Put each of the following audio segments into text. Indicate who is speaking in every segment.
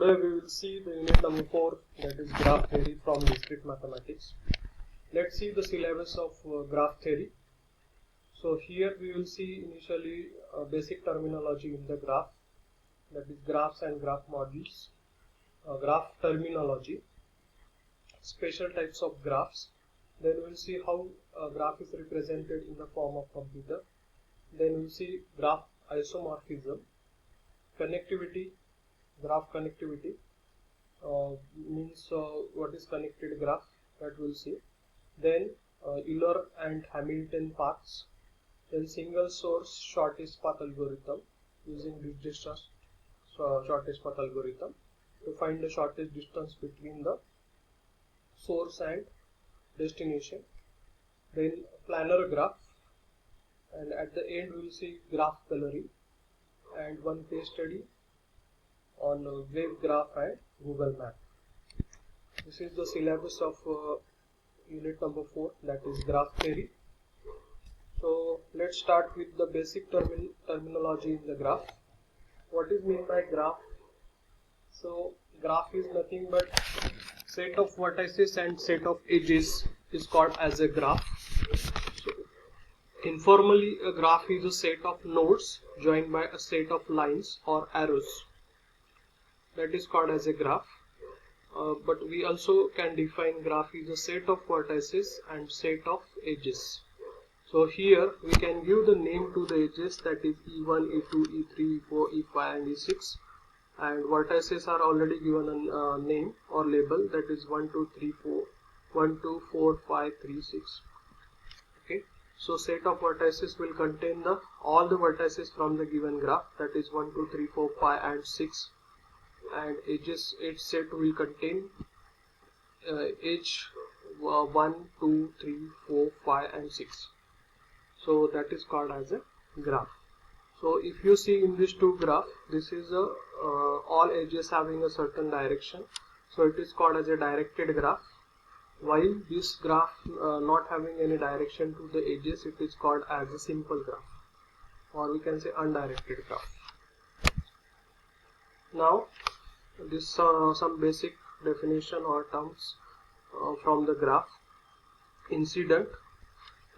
Speaker 1: Today we will see the unit number 4, that is graph theory from discrete mathematics. Let's see the syllabus of graph theory. So here we will see initially basic terminology in the graph, that is graphs and graph models, graph terminology, special types of graphs. Then we will see how a graph is represented in the form of computer. Then we will see graph isomorphism, connectivity, graph connectivity means what is connected graph, that we will see. Then Euler and Hamilton paths. Then single source shortest path algorithm, using this distance shortest path algorithm to find the shortest distance between the source and destination. Then planar graph, and at the end we will see graph coloring and one case study on wave graph and Google Map. This is the syllabus of unit number 4, that is graph theory. So let's start with the basic terminology in the graph. What is meant by graph? So graph is nothing but set of vertices and set of edges is called as a graph. So informally, a graph is a set of nodes joined by a set of lines or arrows. That is called as a graph. But we also can define graph is a set of vertices and set of edges. So here we can give the name to the edges, that is E1, E2, E3, E4, E5 and E6, and vertices are already given a name or label, that is 1, 2, 3, 4, 1, 2, 4, 5, 3, 6. Okay. So set of vertices will contain all the vertices from the given graph, that is 1, 2, 3, 4, 5 and 6. And edges, each set will contain edge 1, 2, 3, 4, 5 and 6. So that is called as a graph. So if you see in these two graphs, this is all edges having a certain direction, so it is called as a directed graph. While this graph not having any direction to the edges, it is called as a simple graph, or we can say undirected graph. Now this some basic definition or terms from the graph. Incident: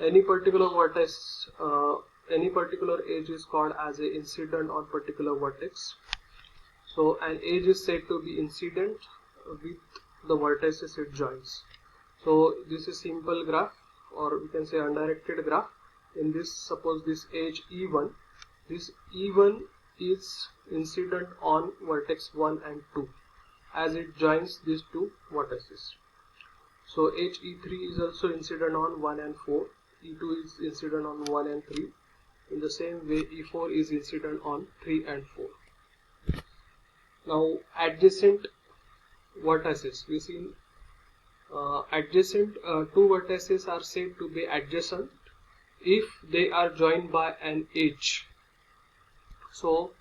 Speaker 1: any particular vertex, any particular edge is called as a incident on particular vertex. So an edge is said to be incident with the vertices it joins. So this is simple graph, or we can say undirected graph. In this, suppose this edge E1, this E1 is incident on vertex 1 and 2 as it joins these two vertices. So edge E3 is also incident on 1 and 4, E2 is incident on 1 and 3. In the same way, E4 is incident on 3 and 4. Now adjacent vertices, we see adjacent two vertices are said to be adjacent if they are joined by an edge. So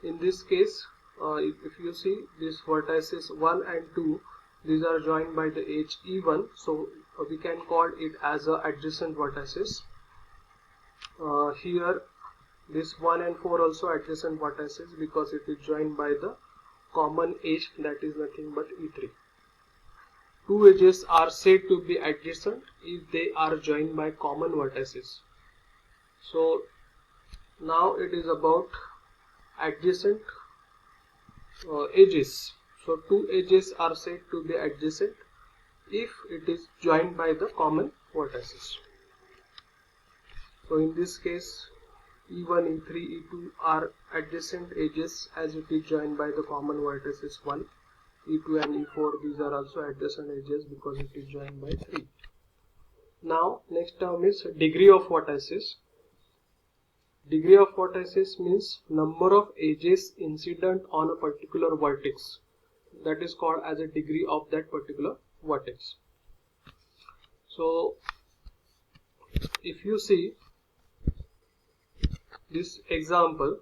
Speaker 1: in this case, if you see these vertices 1 and 2, these are joined by the edge E1, so we can call it as a adjacent vertices. Here this 1 and 4 also adjacent vertices because it is joined by the common edge, that is nothing but E3. Two edges are said to be adjacent if they are joined by common vertices. So now it is about adjacent edges. So two edges are said to be adjacent if it is joined by the common vertices. So in this case, E1, E3, E2 are adjacent edges as it is joined by the common vertices 1. E2 and E4, these are also adjacent edges because it is joined by 3. Now next term is degree of vertices. Degree of vertices means number of edges incident on a particular vertex. That is called as a degree of that particular vertex. So if you see this example,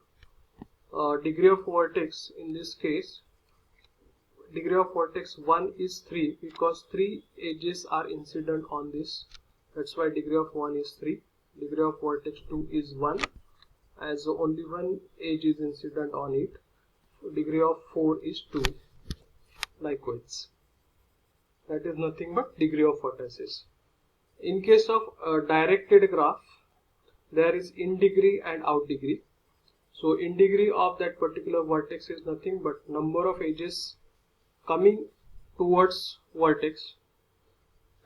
Speaker 1: degree of vertex, in this case degree of vertex 1 is 3 because 3 edges are incident on this, that's why degree of 1 is 3. Degree of vertex 2 is 1 as only one edge is incident on it. Degree of 4 is 2. likewise. That is nothing but degree of vertices. In case of a directed graph, there is in degree and out degree. So in degree of that particular vertex is nothing but number of edges coming towards vertex,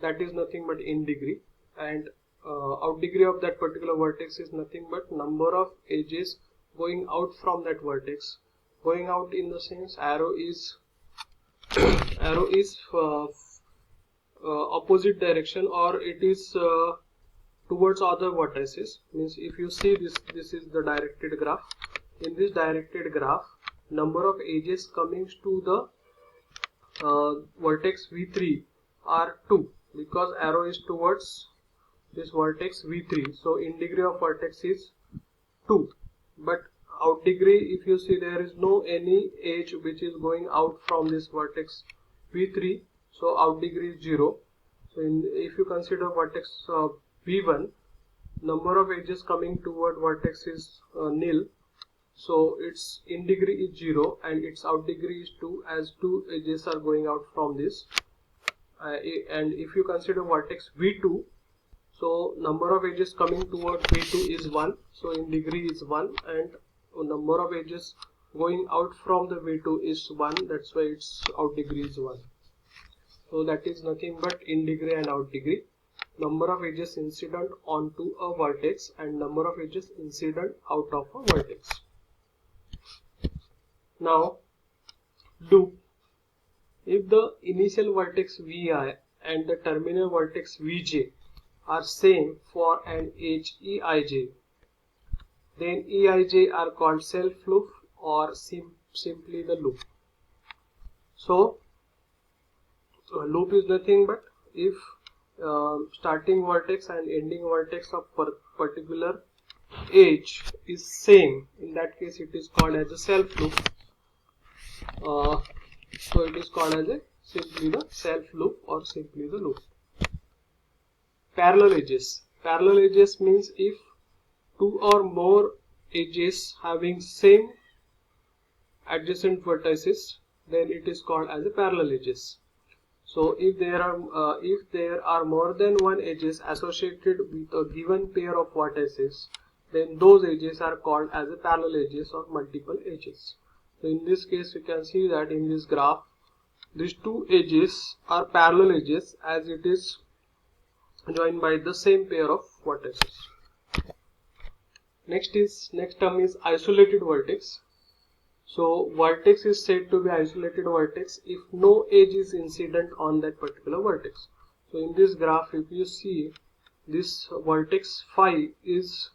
Speaker 1: that is nothing but in degree, and out degree of that particular vertex is nothing but number of edges going out from that vertex. Going out in the sense arrow is opposite direction, or it is towards other vertices. Means if you see this is the directed graph. In this directed graph, number of edges coming to the vertex V3 are 2, because arrow is towards this vertex V3. So in degree of vertex is 2, but out degree, if you see, there is no any edge which is going out from this vertex V3, so out degree is 0. So if you consider vertex V1, number of edges coming toward vertex is nil, so its in degree is 0 and its out degree is 2, as 2 edges are going out from this. And if you consider vertex V2, so number of edges coming toward V2 is 1, so in degree is 1, and number of edges going out from the V2 is 1, that's why its out degree is 1. So that is nothing but in degree and out degree. Number of edges incident onto a vertex and number of edges incident out of a vertex. Now loop. If the initial vertex Vi and the terminal vertex Vj are same for an edge Eij, then Eij are called self loop or simply the loop. So loop is nothing but if starting vertex and ending vertex of particular edge is same, in that case it is called as a self loop. So it is called as simply the self loop or simply the loop. Parallel edges. Parallel edges means if two or more edges having same adjacent vertices, then it is called as a parallel edges. So if there are more than one edges associated with a given pair of vertices, then those edges are called as a parallel edges or multiple edges. So in this case, you can see that in this graph, these two edges are parallel edges as it is joined by the same pair of vertices. Next term is isolated vertex. So vertex is said to be isolated vertex if no edge is incident on that particular vertex. So in this graph, if you see, this vertex phi is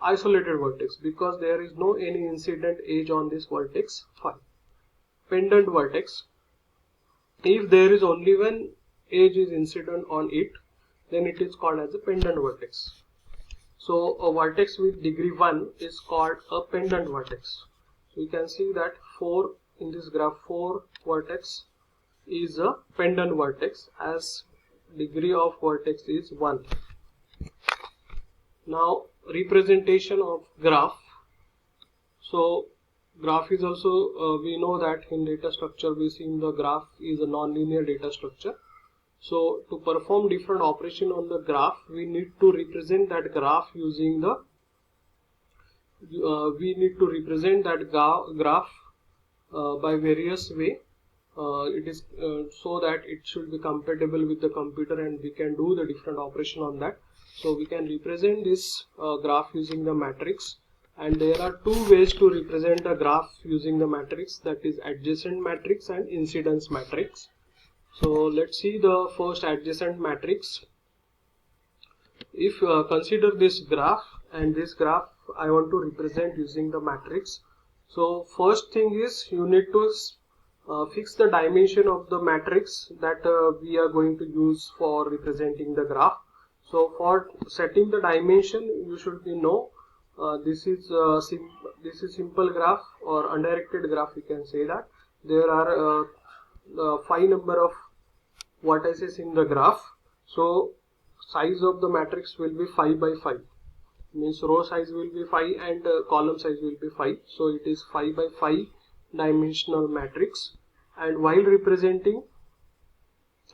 Speaker 1: isolated vertex because there is no any incident edge on this vertex phi. Pendant vertex. If there is only one edge is incident on it, then it is called as a pendant vertex. So a vertex with degree 1 is called a pendant vertex. So you can see that 4 in this graph, 4 vertex is a pendant vertex as degree of vertex is 1. Now representation of graph. So graph is also we know that in data structure we see the graph is a non-linear data structure. So to perform different operation on the graph, we need to represent that graph using the graph by various way. It is so that it should be compatible with the computer and we can do the different operation on that. So we can represent this graph using the matrix, and there are two ways to represent a graph using the matrix, that is adjacent matrix and incidence matrix. So let's see the first adjacent matrix. If consider this graph, and this graph I want to represent using the matrix. So first thing is you need to fix the dimension of the matrix that we are going to use for representing the graph. So for setting the dimension, you should know this is simple graph or undirected graph. You can say that there are 5 number of vertices in the graph. So size of the matrix will be 5 by 5. Means row size will be 5 and column size will be 5. So it is 5 by 5 dimensional matrix. And while representing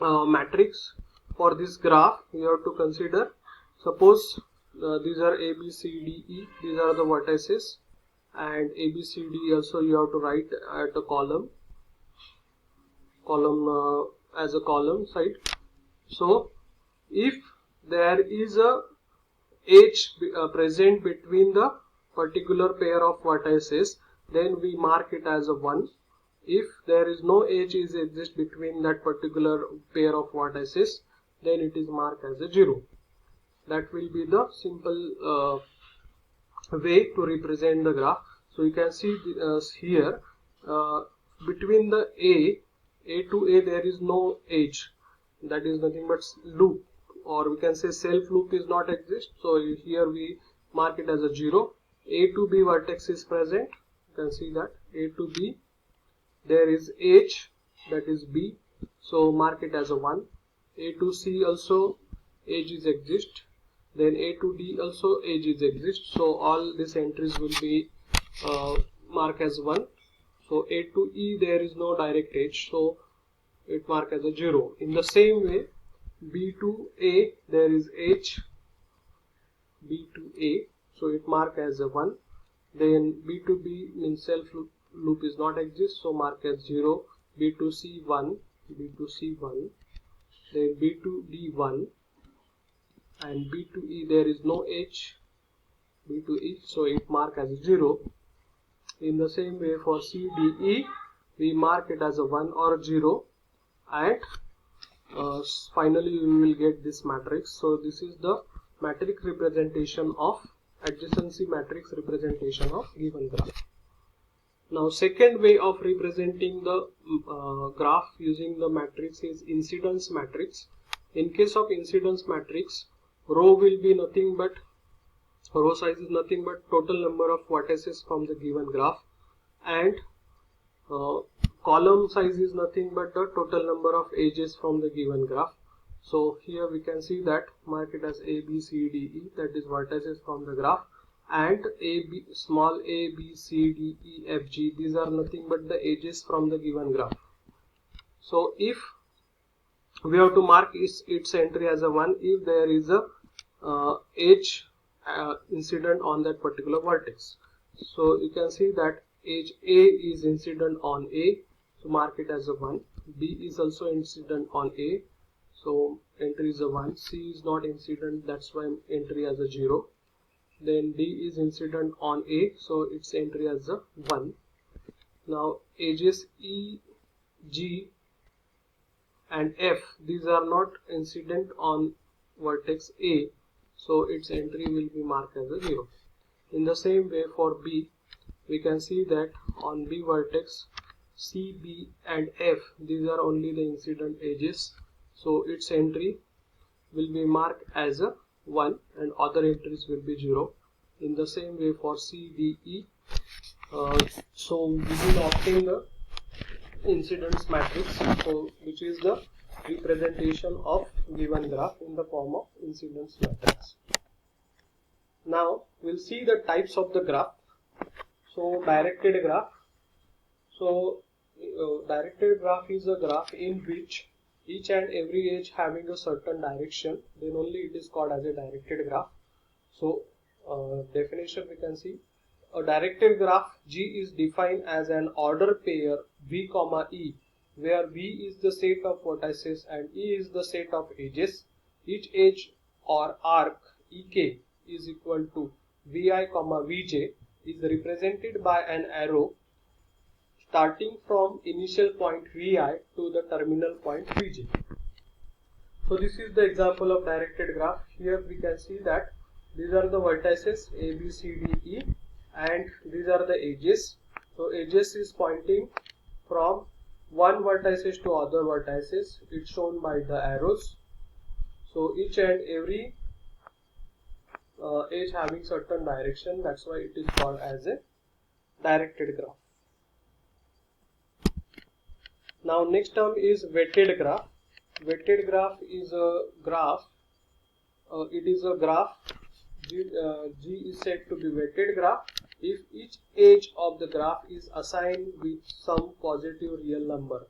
Speaker 1: matrix for this graph, you have to consider, suppose these are A, B, C, D, E, these are the vertices, and A, B, C, D also you have to write at a column as a column side. So if there is a edge present between the particular pair of vertices, then we mark it as a 1. If there is no edge exist between that particular pair of vertices, then it is marked as a 0. That will be the simple way to represent the graph. So you can see here between the A to A there is no edge, that is nothing but loop, or we can say self loop is not exist. So here we mark it as a 0. A to B vertex is present, you can see that A to B there is edge, that is B, so mark it as a 1. A to C also edge is exist, then A to D also edge is exist, so all these entries will be marked as 1. So A to E there is no direct edge, so it marked as a 0. In the same way, B to A there is edge, B to A, so it marked as a 1. Then B to B means self loop is not exist, so mark as 0. B to C 1, B to C 1, then B to D 1, and B to E there is no edge, B to E, so it mark as 0. In the same way for C, D, E, we mark it as a 1 or 0, and finally we will get this matrix. So this is the matrix representation of adjacency matrix representation of given graph. Now second way of representing the graph using the matrix is incidence matrix. In case of incidence matrix, row will be nothing but, row size is nothing but total number of vertices from the given graph, and column size is nothing but the total number of edges from the given graph. So here we can see that mark it as A, B, C, D, E, that is vertices from the graph, and small a, b, c, d, e, f, g, these are nothing but the edges from the given graph. So if we have to mark its entry as a 1 if there is a edge incident on that particular vertex. So you can see that edge A is incident on A, so mark it as a 1. B is also incident on A, so entry is a 1. C is not incident, that's why entry as a 0. Then D is incident on A, so its entry as a 1. Now edges E, G and F, these are not incident on vertex A, so its entry will be marked as a 0. In the same way for B, we can see that on B vertex C, B and F, these are only the incident edges, so its entry will be marked as a 1 and other entries will be 0. In the same way for C, D, E, so we will obtain the incidence matrix, so which is the representation of given graph in the form of incidence matrix. Now we'll see the types of the graph. So directed graph. So directed graph is a graph in which each and every edge having a certain direction, then only it is called as a directed graph. So definition we can see, a directed graph G is defined as an order pair V, E, where V is the set of vertices and E is the set of edges. Each edge or arc EK is equal to Vi, Vj is represented by an arrow starting from initial point Vi to the terminal point Vj. So this is the example of directed graph. Here we can see that these are the vertices A, B, C, D, E, and these are the edges. So edges is pointing from one vertices to other vertices. It's shown by the arrows. So each and every edge having certain direction, that's why it is called as a directed graph. Now next term is weighted graph. Weighted graph is a graph, it is a graph G is said to be weighted graph if each edge of the graph is assigned with some positive real number.